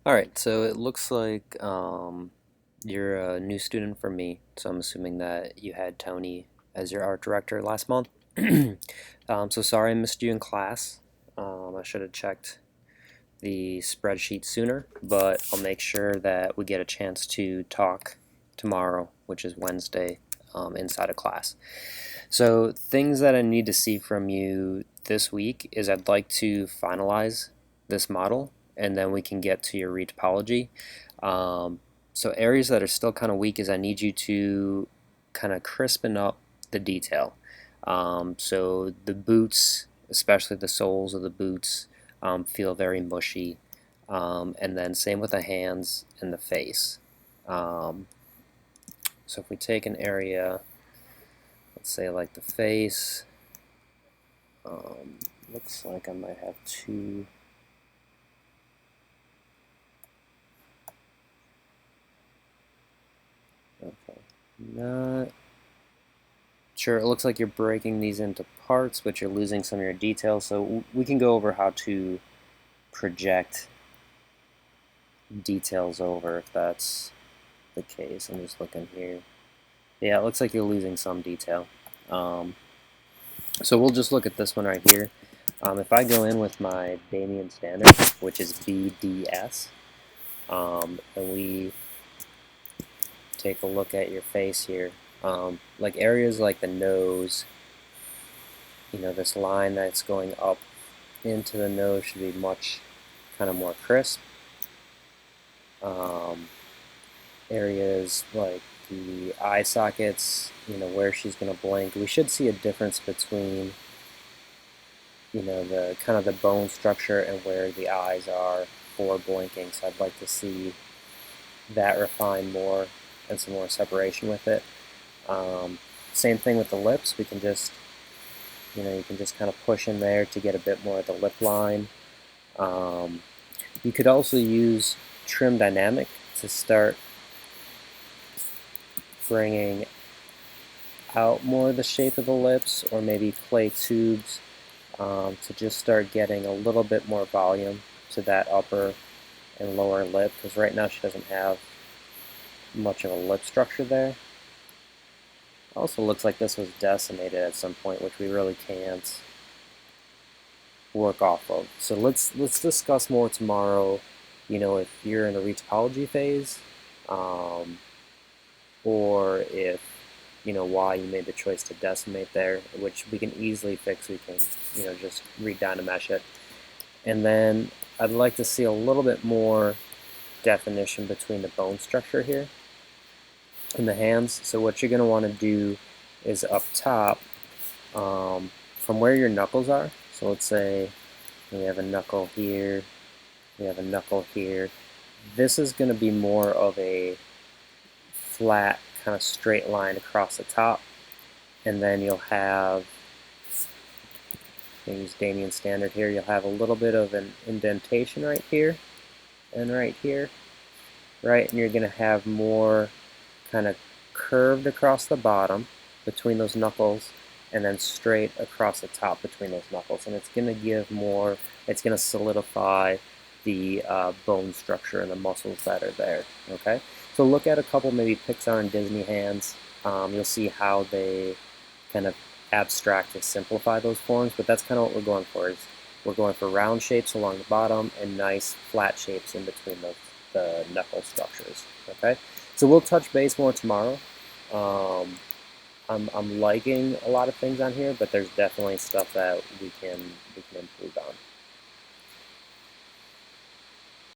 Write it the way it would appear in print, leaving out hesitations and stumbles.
Alright, so it looks like you're a new student for me, so I'm assuming that you had Tony as your art director last month. So sorry I missed you in class. I should have checked the spreadsheet sooner, but I'll make sure that we get a chance to talk tomorrow, which is Wednesday, inside of class. So things that I need to see from you this week is I'd like to finalize this model and then we can get to your retopology. So areas that are still kind of weak is I need you to kind of crispen up the detail. So the boots, especially the soles of the boots, feel very mushy. And then same with the hands and the face. So if we take an area, let's say like the face, looks like I might have two. Okay, not sure. It looks like you're breaking these into parts, but you're losing some of your details. So we can go over how to project details over if that's the case. I'm just looking here. Yeah, it looks like you're losing some detail. So we'll just look at this one right here. If I go in with my Damien standard, which is BDS, and we take a look at your face here, like areas like the nose, this line that's going up into the nose should be much kind of more crisp. Areas like the eye sockets, where she's going to blink, we should see a difference between the kind of the bone structure and where the eyes are for blinking. So I'd like to see that refined more and some more separation with it. Same thing with the lips. We can just, you can just kind of push in there to get a bit more of the lip line. You could also use Trim Dynamic to start bringing out more of the shape of the lips, or maybe clay tubes to just start getting a little bit more volume to that upper and lower lip, because right now she doesn't have much of a lip structure there. Also looks like this was decimated at some point, which we really can't work off of. So let's discuss more tomorrow, if you're in a retopology phase, or if why you made the choice to decimate there, which we can easily fix. We can just re-dynamesh it, and then I'd like to see a little bit more definition between the bone structure here and the hands. So what you're going to want to do is up top, from where your knuckles are. So let's say we have a knuckle here, we have a knuckle here. This is going to be more of a flat kind of straight line across the top, and then you'll have, I'm going to use Damien standard here, you'll have a little bit of an indentation right here and right here, right, and you're going to have more kind of curved across the bottom between those knuckles, and then straight across the top between those knuckles, and it's going to give more, it's going to solidify the bone structure and the muscles that are there. Okay, so look at a couple maybe Pixar and Disney hands. You'll see how they kind of abstract and simplify those forms, but that's kind of what we're going for. Is we're going for round shapes along the bottom and nice flat shapes in between the knuckle structures. Okay, so we'll touch base more tomorrow. I'm liking a lot of things on here, but there's definitely stuff that we can improve on.